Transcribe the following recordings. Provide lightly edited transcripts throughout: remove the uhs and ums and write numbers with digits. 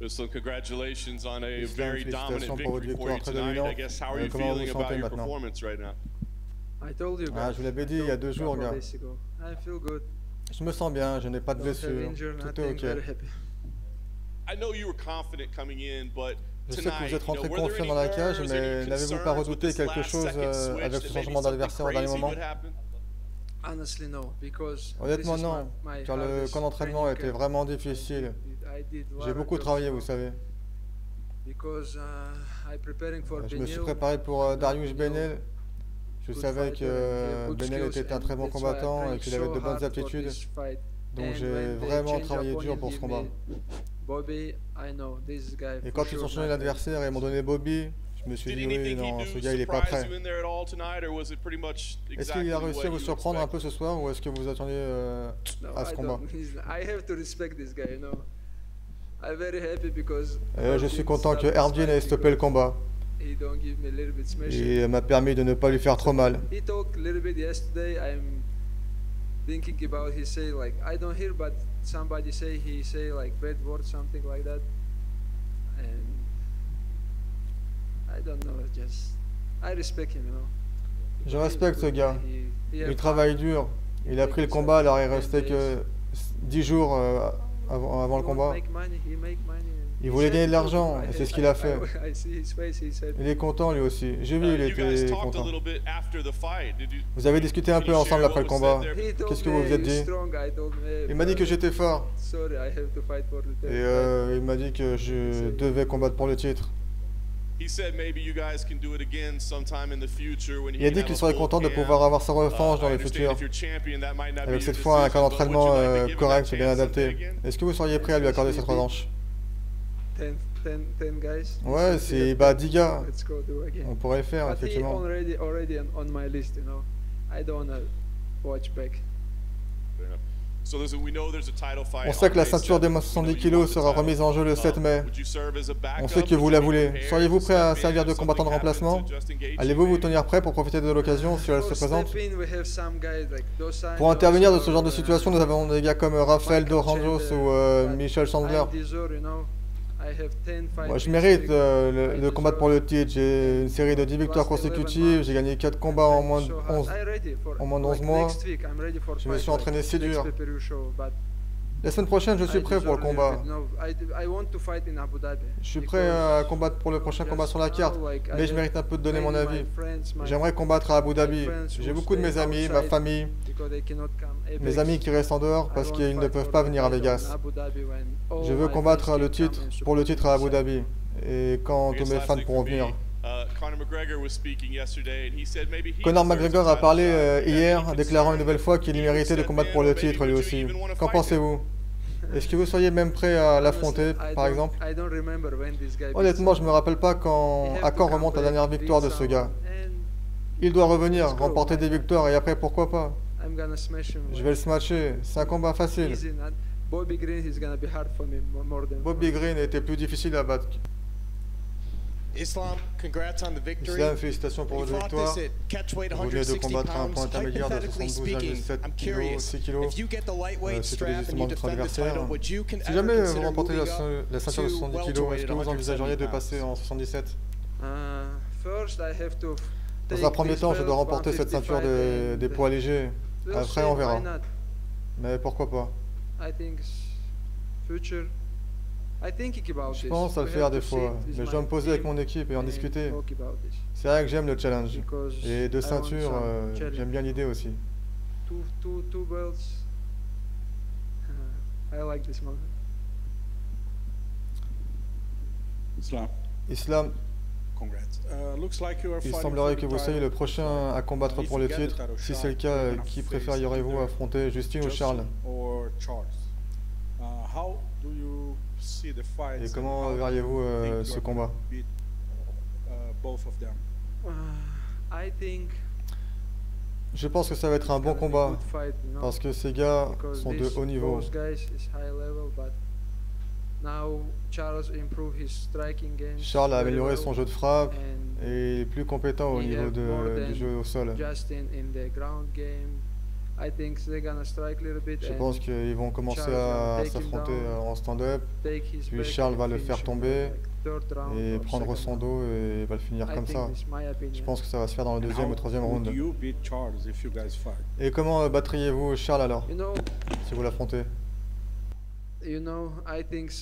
So congratulations on a Islam, very dominant félicitations pour votre victory for you victoire très tonight. I dominante. guess how are you Comment vous feeling vous about sentez your maintenant? performance right now? Ah, je vous l'avais dit il y a 2 jours, gars. Je me sens bien, je n'ai pas de blessure. Tout est ok. I know you were confident coming in, but Je sais que vous êtes rentré confiant dans la cage, mais n'avez-vous pas redouté quelque chose avec ce changement d'adversaire au dernier moment? Honnêtement, non, car le camp d'entraînement était vraiment difficile. J'ai beaucoup travaillé, vous savez. Je me suis préparé pour Dariush Benel. Je savais que Benel était un très bon combattant et qu'il avait de bonnes aptitudes. Donc j'ai vraiment travaillé dur pour ce combat. Et quand ils ont changé l'adversaire et m'ont donné Bobby, je me suis dit oui, non, ce gars il est pas prêt. Est-ce qu'il a réussi à vous surprendre un peu ce soir ou est-ce que vous attendiez à ce combat? Je suis content que Erdin ait stoppé le combat. Il m'a permis de ne pas lui faire trop mal. Thinking about he say like I don't hear but somebody say he say like bad words something like that and I don't know just I respect him you know. Je respecte ce gars. Il travaille dur. Il a pris le combat alors il restait que 10 jours avant le combat. Il voulait gagner de l'argent et c'est ce qu'il a fait. Il est content lui aussi. J'ai vu, il était content. Vous avez discuté un peu ensemble après le combat. Qu'est-ce que vous vous êtes dit? Il m'a dit que j'étais fort. Et il m'a dit que je devais combattre pour le titre. Il a dit qu'il serait content de pouvoir avoir sa revanche dans le futur. Avec cette fois un camp d'entraînement correct et bien adapté. Est-ce que vous seriez prêt à lui accorder cette revanche? Ouais, c'est 10 gars. On pourrait le faire, effectivement. On sait que la ceinture des 70 kg sera remise en jeu le 7 mai. On sait que vous la voulez. Seriez-vous prêt à servir de combattant de remplacement? Allez-vous vous tenir prêt pour profiter de l'occasion si elle se présente? Pour intervenir dans ce genre de situation, nous avons des gars comme Rafael Dos Anjos ou Michel Chandler. Moi, je mérite de combattre pour le titre. J'ai une série de 10 victoires consécutives. J'ai gagné 4 combats en moins de 11 mois. Je me suis entraîné si dur. La semaine prochaine, je suis prêt pour le combat. Je suis prêt à combattre pour le prochain combat sur la carte, mais je mérite un peu de donner mon avis. J'aimerais combattre à Abu Dhabi. J'ai beaucoup de mes amis, ma famille, mes amis qui restent en dehors parce qu'ils ne peuvent pas venir à Vegas. Je veux combattre pour le titre à Abu Dhabi. Et quand tous mes fans pourront venir. Conor McGregor a parlé hier, déclarant une nouvelle fois qu'il méritait de combattre pour le titre lui aussi. Qu'en pensez-vous? Est-ce que vous seriez même prêt à l'affronter, par exemple? Honnêtement, je ne me rappelle pas à quand remonte la dernière victoire de ce gars. Il doit revenir, remporter des victoires et après, pourquoi pas? Je vais le smatcher. C'est un combat facile. Bobby Green était plus difficile à battre. Islam, félicitations pour votre victoire. Vous venez de combattre à un point intermédiaire de 72,7 kg, 6 kg. C'était justement votre adversaire. Si jamais vous remportez la ceinture de 70 kg, est-ce que vous envisageriez de passer en 77? Dans un premier temps, je dois remporter cette ceinture des poids légers. Après, on verra. Mais pourquoi pas? Je pense à le faire des fois, mais je dois me poser avec mon équipe et en discuter. C'est vrai que j'aime le challenge. Et de ceinture, j'aime bien l'idée aussi. Islam, il semblerait que vous soyez le prochain à combattre pour le titre. Si c'est le cas, qui préféreriez-vous affronter, Justin ou Charles? Et comment verriez-vous ce combat? Je pense que ça va être un bon combat, parce que ces gars sont de haut niveau. Charles a amélioré son jeu de frappe et est plus compétent au niveau du jeu au sol. I think they're gonna strike a little bit Je and pense qu'ils vont commencer Charles à take him s'affronter down, en stand-up. take his Puis back Charles and va le finish faire him tomber like third round et or prendre second son round. dos et va le finir I comme think ça. this is my Je opinion. pense que ça va se faire dans le And deuxième how ou troisième would round. you beat Charles if you guys fight? Et comment battriez-vous Charles alors, You know, si vous l'affrontez? I think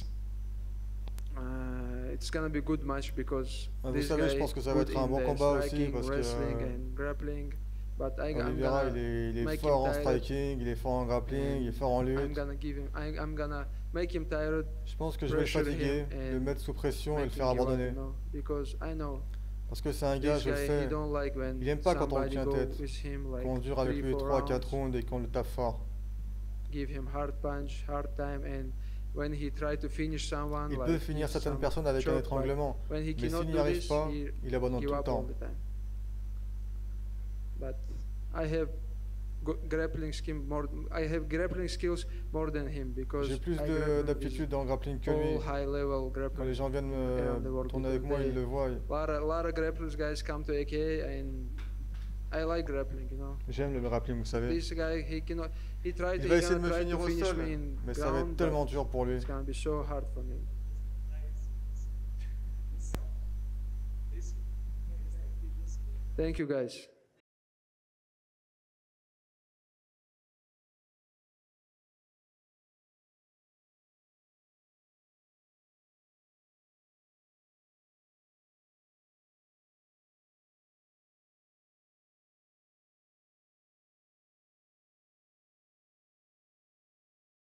it's gonna be good match because Vous this savez, je guy pense que ça va good être un in bon the combat aussi striking, parce wrestling que and grappling. But I'm Oliveira, gonna il est make fort him en tired. striking, il est fort en grappling, il est fort en I'm lutte. gonna give him. I'm gonna make him tired. Je pense que je vais le pressure fatiguer, him le and mettre sous pression et le make faire him give up, abandonner. because I know Parce que c'est un gars, this je le guy. He sais, don't like when il aime pas quand on le somebody tient go tête, with him like qu'on dure avec 3, lui 4 3-4 rounds, rounds et qu'on le tape fort. give him hard punch, hard time, and when he try to finish someone, Il like peut finir give certaines some personnes avec un choke, but étranglement, when he mais cannot s'il n'y do arrive this, pas, he il abandonne give tout le up all temps. the time. But I have grappling skill more. I have grappling skills more than him because J'ai plus I grapple d'aptitude dans le grappling que all lui. high level Quand grappling. les gens viennent around the world tourner avec because moi, ils le voient. lot of grapplers guys come to AKA and I like grappling, J'aime le grappling, vous savez. This guy, he cannot. He tried. Il He va essayer de gonna me try finir to au finish sol, me in mais ça va être ground, tellement but dur pour lui. it's gonna be so hard for me. Thank you, guys.